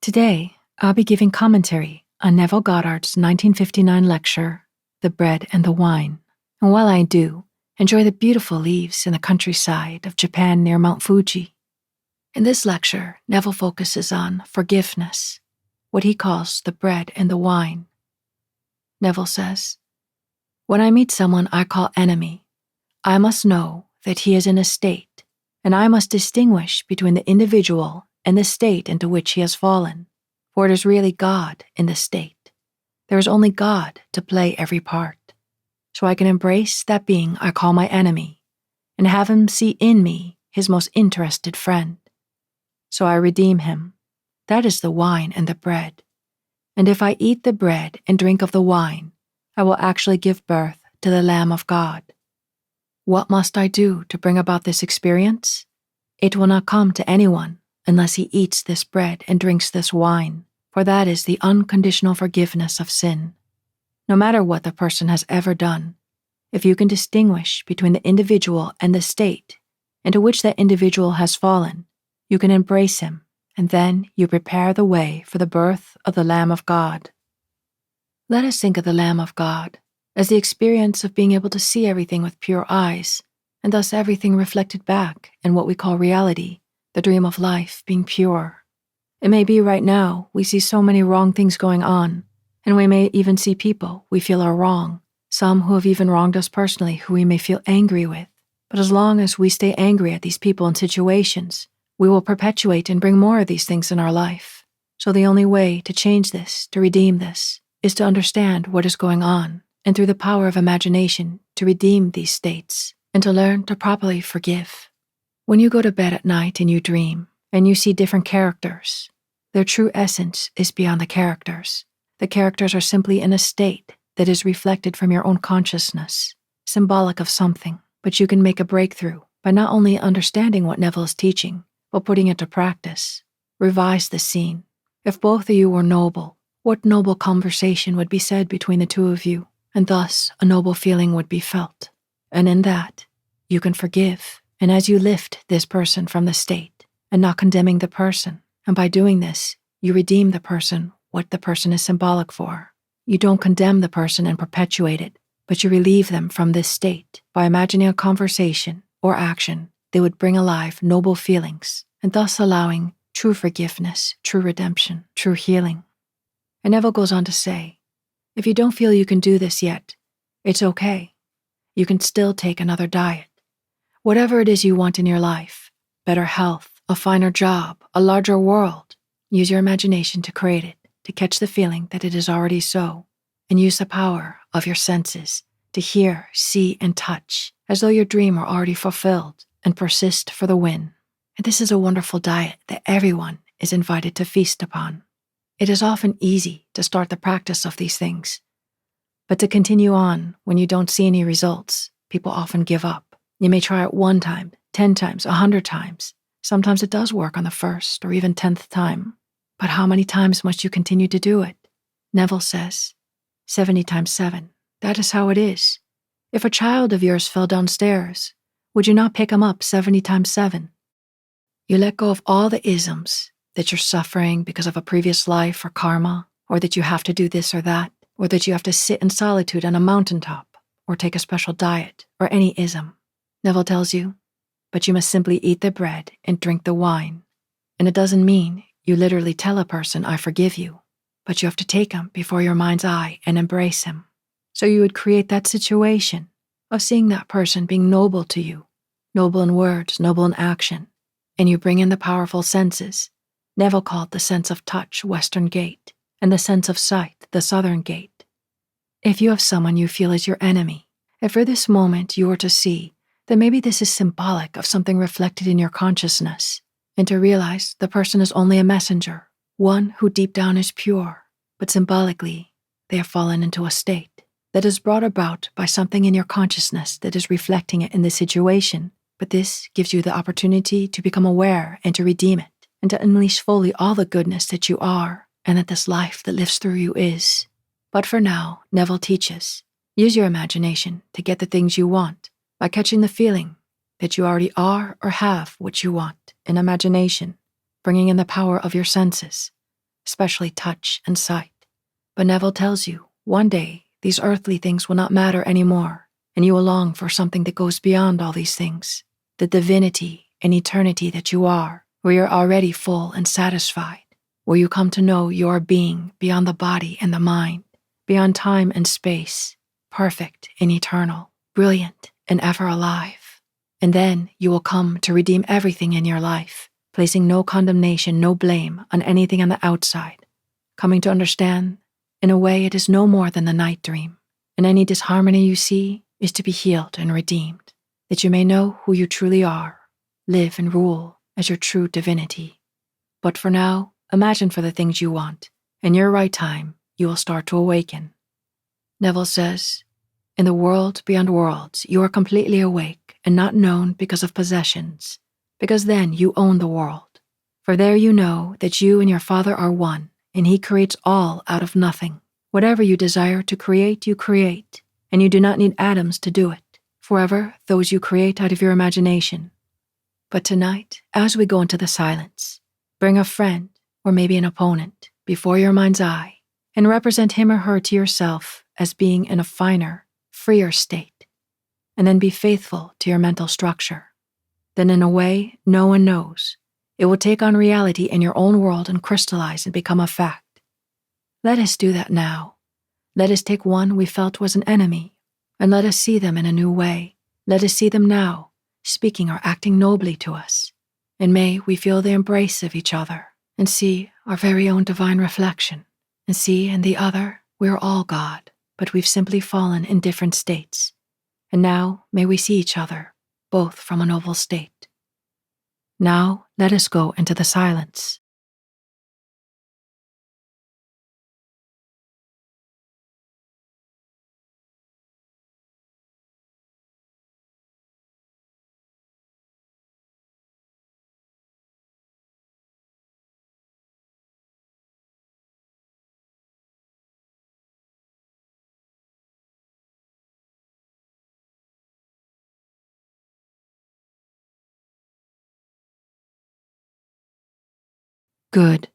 Today, I'll be giving commentary on Neville Goddard's 1959 lecture, The Bread and the Wine. And while I do, enjoy the beautiful leaves in the countryside of Japan near Mount Fuji. In this lecture, Neville focuses on forgiveness, what he calls the bread and the wine. Neville says, "When I meet someone I call enemy, I must know that he is in a state, and I must distinguish between the individual and the state into which he has fallen, for it is really God in the state. There is only God to play every part. So I can embrace that being I call my enemy, and have him see in me his most interested friend. So I redeem him. That is the wine and the bread. And if I eat the bread and drink of the wine, I will actually give birth to the Lamb of God. What must I do to bring about this experience? It will not come to anyone unless he eats this bread and drinks this wine, for that is the unconditional forgiveness of sin. No matter what the person has ever done, if you can distinguish between the individual and the state into which that individual has fallen, you can embrace him, and then you prepare the way for the birth of the Lamb of God." Let us think of the Lamb of God as the experience of being able to see everything with pure eyes, and thus everything reflected back in what we call reality, the dream of life being pure. It may be right now we see so many wrong things going on, and we may even see people we feel are wrong, some who have even wronged us personally who we may feel angry with. But as long as we stay angry at these people and situations, we will perpetuate and bring more of these things in our life. So the only way to change this, to redeem this, is to understand what is going on, and through the power of imagination to redeem these states, and to learn to properly forgive. When you go to bed at night and you dream, and you see different characters, their true essence is beyond the characters. The characters are simply in a state that is reflected from your own consciousness, symbolic of something, but you can make a breakthrough by not only understanding what Neville is teaching, but putting it to practice. Revise the scene. If both of you were noble, what noble conversation would be said between the two of you, and thus a noble feeling would be felt. And in that, you can forgive. And as you lift this person from the state, and not condemning the person, and by doing this, you redeem the person, what the person is symbolic for. You don't condemn the person and perpetuate it, but you relieve them from this state by imagining a conversation or action that would bring alive noble feelings, and thus allowing true forgiveness, true redemption, true healing. And Neville goes on to say, if you don't feel you can do this yet, it's okay. You can still take another diet. Whatever it is you want in your life, better health, a finer job, a larger world, use your imagination to create it, to catch the feeling that it is already so, and use the power of your senses to hear, see, and touch, as though your dream were already fulfilled, and persist for the win. And this is a wonderful diet that everyone is invited to feast upon. It is often easy to start the practice of these things, but to continue on when you don't see any results, people often give up. You may try it 1 time, 10 times, 100 times. Sometimes it does work on the 1st or even 10th time. But how many times must you continue to do it? Neville says, 70 times 7. That is how it is. If a child of yours fell downstairs, would you not pick him up 70 times 7? You let go of all the isms that you're suffering because of a previous life or karma, or that you have to do this or that, or that you have to sit in solitude on a mountaintop, or take a special diet, or any ism. Neville tells you, but you must simply eat the bread and drink the wine. And it doesn't mean you literally tell a person, I forgive you, but you have to take him before your mind's eye and embrace him. So you would create that situation of seeing that person being noble to you, noble in words, noble in action, and you bring in the powerful senses. Neville called the sense of touch Western Gate, and the sense of sight the Southern Gate. If you have someone you feel is your enemy, if for this moment you were to see then maybe this is symbolic of something reflected in your consciousness, and to realize the person is only a messenger, one who deep down is pure, but symbolically they have fallen into a state that is brought about by something in your consciousness that is reflecting it in the situation, but this gives you the opportunity to become aware and to redeem it, and to unleash fully all the goodness that you are, and that this life that lives through you is. But for now, Neville teaches, use your imagination to get the things you want, by catching the feeling that you already are or have what you want in imagination, bringing in the power of your senses. especially touch and sight. But Neville tells you, one day, these earthly things will not matter anymore, and you will long for something that goes beyond all these things, the divinity and eternity that you are, where you're already full and satisfied, where you come to know your being beyond the body and the mind, beyond time and space, perfect and eternal, brilliant and ever alive. And then you will come to redeem everything in your life, placing no condemnation, no blame on anything on the outside, coming to understand, in a way, it is no more than the night dream, and any disharmony you see is to be healed and redeemed, that you may know who you truly are, live and rule as your true divinity. But for now, imagine for the things you want. In your right time, you will start to awaken. Neville says, in the world beyond worlds, you are completely awake and not known because of possessions, because then you own the world. For there you know that you and your Father are one, and He creates all out of nothing. Whatever you desire to create, you create, and you do not need atoms to do it. Forever, those you create out of your imagination. But tonight, as we go into the silence, bring a friend, or maybe an opponent, before your mind's eye, and represent him or her to yourself as being in a finer, freer state, and then be faithful to your mental structure. Then in a way no one knows, it will take on reality in your own world and crystallize and become a fact. Let us do that now. Let us take one we felt was an enemy, and let us see them in a new way. Let us see them now, speaking or acting nobly to us. And may we feel the embrace of each other, and see our very own divine reflection, and see in the other we are all God, but we've simply fallen in different states. And now may we see each other, both from a noble state. Now let us go into the silence. Good.